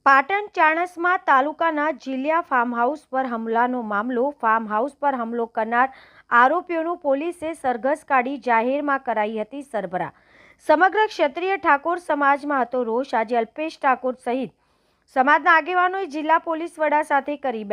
પાટણ ચાણસ્મા તાલુકાના જીલિયા ફાર્મહાઉસ પર હુમલાનો મામલો. ફાર્મહાઉસ પર હુમલો કરનાર આરોપીઓનું પોલીસે સરઘસ કાઢી જાહેરમાં કરાઈ હતી સરભરા. સમગ્ર ક્ષત્રિય ઠાકોર સમાજમાં હતો રોષ. આજે અલ્પેશ ઠાકોર સહિત સમાજના આગેવાનોએ જિલ્લા પોલીસ વડા સાથે કરી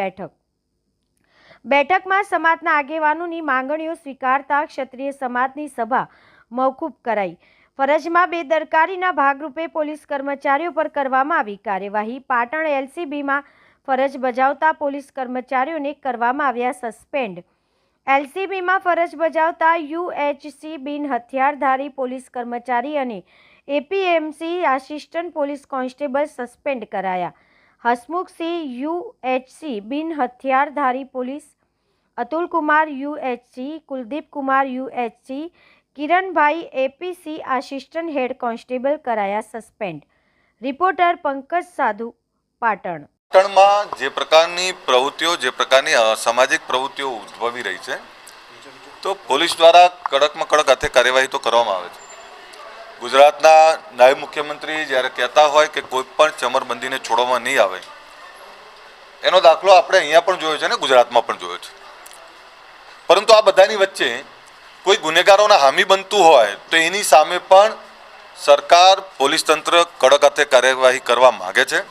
બેઠકમાં સમાજના આગેવાનોની માંગણીઓ સ્વીકારતા ક્ષત્રિય સમાજની સભા મોકૂફ કરાઈ. ફરજમાં બેદરકારીના ભાગરૂપે પોલીસ કર્મચારીઓ પર કરવામાં આવી કાર્યવાહી. પાટણ એલસીબીમાં ફરજ બજાવતા પોલીસ કર્મચારીઓને કરવામાં આવ્યા સસ્પેન્ડ. એલસીબીમાં ફરજ બજાવતા યુએચસી બિન હથિયારધારી પોલીસ કર્મચારી અને APMC assistant police constable suspend કરાયા. હસમુખસિંહ યુએચસી બિન હથિયારધારી police, Atulkumar UHC, Kuldeepkumar UHC, Kiranbhai APC assistant head constable કરાયા સસ્પેન્ડ. રિપોર્ટર પંકજ સાધુ, પાટણ. પાટણમાં જે પ્રકારની પ્રવૃત્તિઓ, જે પ્રકારની સામાજિક પ્રવૃત્તિઓ ઉદ્ભવી રહી છે, તો પોલીસ દ્વારા કડકમાં કડક હાથે કાર્યવાહી તો કરવામાં આવે છે. ગુજરાતના નાયબ મુખ્યમંત્રી જ્યારે કહેતા હોય કે કોઈ પણ ચમરબંધીને છોડવામાં નહીં આવે, એનો દાખલો આપણે અહીંયા પણ જોયો છે ને ગુજરાતમાં પણ જોયો છે. પરંતુ આ બધાની વચ્ચે કોઈ ગુનેગારોના હામી બનતું હોય તો એની સામે પણ સરકાર, પોલીસ તંત્ર કડક હાથે કાર્યવાહી કરવા માગે છે.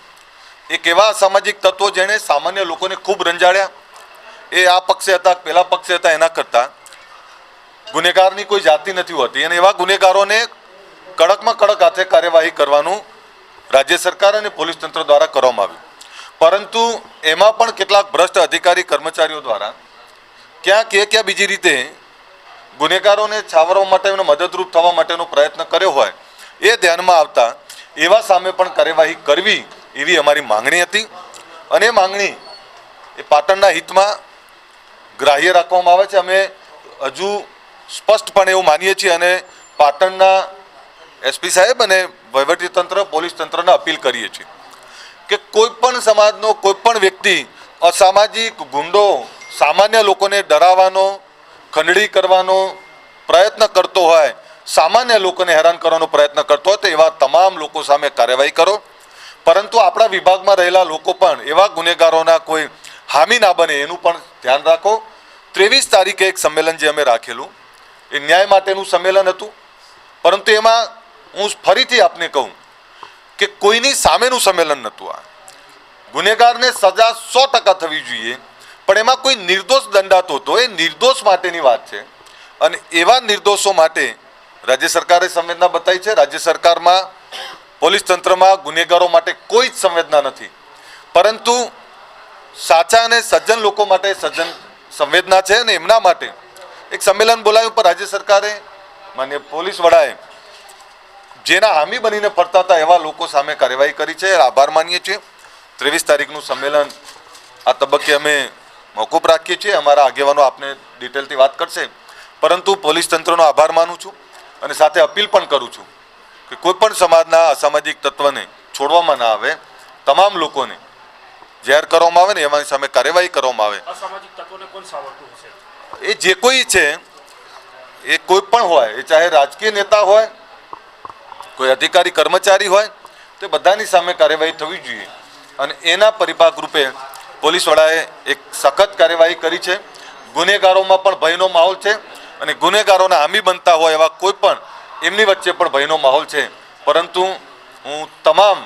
એક એવા અસામાજિક તત્વો જેણે સામાન્ય લોકોને ખૂબ રંજાડ્યા, એ આ પક્ષે હતા, પેલા પક્ષે હતા, એના કરતાં ગુનેગારની કોઈ જાતિ નથી હોતી, અને એવા ગુનેગારોને કડકમાં કડક હાથે કાર્યવાહી કરવાનું રાજ્ય સરકાર અને પોલીસ તંત્ર દ્વારા કરવામાં આવ્યું. પરંતુ એમાં પણ કેટલાક ભ્રષ્ટ અધિકારી કર્મચારીઓ દ્વારા ક્યાં બીજી રીતે ગુનેગારોને છાવરવા માટે, એમને મદદરૂપ થવા માટેનો પ્રયત્ન કર્યો હોય, એ ધ્યાનમાં આવતા એવા સામે પણ કાર્યવાહી કરવી એવી અમારી માંગણી હતી. અને એ માંગણી એ પાટણના હિતમાં ગ્રાહ્ય રાખવામાં આવે છે. અમે હજુ સ્પષ્ટપણે એવું માનીએ છીએ અને પાટણના એસપી સાહેબ અને વહીવટીતંત્ર, પોલીસ તંત્રને અપીલ કરીએ છીએ કે કોઈ પણ સમાજનો કોઈ પણ વ્યક્તિ અસામાજિક ગુંડો સામાન્ય લોકોને ડરાવવાનો, ખંડણી કરવાનો પ્રયત્ન કરતો હોય, સામાન્ય લોકોને હેરાન કરવાનો પ્રયત્ન કરતો હોય, તો એવા તમામ લોકો સામે કાર્યવાહી કરો. પરંતુ આપણા વિભાગમાં રહેલા લોકો પણ એવા ગુનેગારોના કોઈ હામી ના બને એનું પણ ધ્યાન રાખો. 23 તારીખે એક સંમેલન જે અમે રાખેલું, એ ન્યાય માટેનું સંમેલન હતું. પરંતુ એમાં હું ફરીથી આપને કહું કે કોઈની સામેનું સંમેલન નહોતું. આ ગુનેગારને સજા 100% થવી જોઈએ, પણ એમાં કોઈ નિર્દોષ દંડાતો હતો, એ નિર્દોષ માટેની વાત છે. અને એવા નિર્દોષો માટે રાજ્ય સરકારે સંવેદના બતાવી છે. રાજ્ય સરકારમાં, પોલીસ તંત્રમાં ગુનેગારો માટે કોઈ જ સંવેદના નથી, પરંતુ સાચા અને સજ્જન લોકો માટે સંવેદના છે. અને એમના માટે એક સંમેલન બોલાવ્યું, પર રાજ્ય સરકારે, માન્ય પોલીસ વડાએ જેના હામી બનીને ફરતા હતા એવા લોકો સામે કાર્યવાહી કરી છે. આભાર માનીએ છીએ. 23 તારીખનું સંમેલન આ તબક્કે અમે મોકૂફ રાખીએ છીએ. અમારા આગેવાનો આપને ડિટેલથી વાત કરશે, પરંતુ પોલીસ તંત્રનો આભાર માનું છું અને સાથે અપીલ પણ કરું છું કે કોઈ પણ સમાજના અસામાજિક તત્વને છોડવામાં ના આવે. તમામ લોકોને જાહેર કરવામાં આવે ને એની સામે કાર્યવાહી કરવામાં આવે. અસામાજિક તત્વોને કોણ સાવરતું હશે? એ જે કોઈ છે, એ કોઈ પણ હોય, એ ચાહે રાજકીય નેતા હોય, કોઈ અધિકારી કર્મચારી હોય, તે બધાની સામે કાર્યવાહી થવી જોઈએ. અને એના પરિપાક રૂપે પોલીસ વડાએ એક સખત કાર્યવાહી કરી છે. ગુનેગારોમાં પણ ભયનો માહોલ છે, અને ગુનેગારોના હામી બનતા હોય એવા કોઈ પણ એમની વચ્ચે પણ ભયનો માહોલ છે. પરંતુ હું તમામ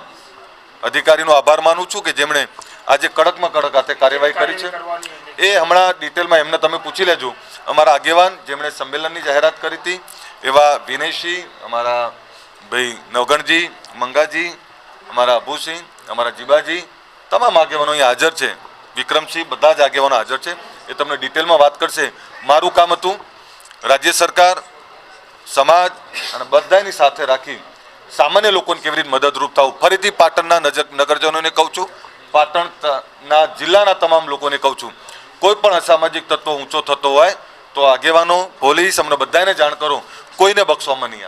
અધિકારીનો આભાર માનું છું કે જેમણે આજે કડકમાં કડક હાથે કાર્યવાહી કરી છે. એ હમણાં ડિટેલમાં એમને તમે પૂછી લેજો. અમારા આગેવાન જેમણે સંમેલનની જાહેરાત કરી હતી એવા વિનયસિંહ, અમારા ભાઈ નવગણજી, મંગાજી, અમારા અભુસિંહ, અમારા જીબાજી, તમામ આગેવાનો અહીંયા હાજર છે. વિક્રમસિંહ, બધા જ આગેવાનો હાજર છે. એ તમને ડિટેલમાં વાત કરશે. મારું કામ હતું રાજ્ય સરકાર, સમાજ અને બધાની સાથે રાખી સામાન્ય લોકોને કેવી રીતે મદદરૂપ થવું. ફરીથી પાટણના નગરજનોને કહું છું, પાટણના જિલ્લાના તમામ લોકોને કહું છું, કોઈ પણ અસામાજિક તત્વ ઊંચો થતો હોય તો આગેવાનો, પોલીસ, અમને બધાને જાણ કરો. કોઈને બક્ષવામાં નહીં આવે.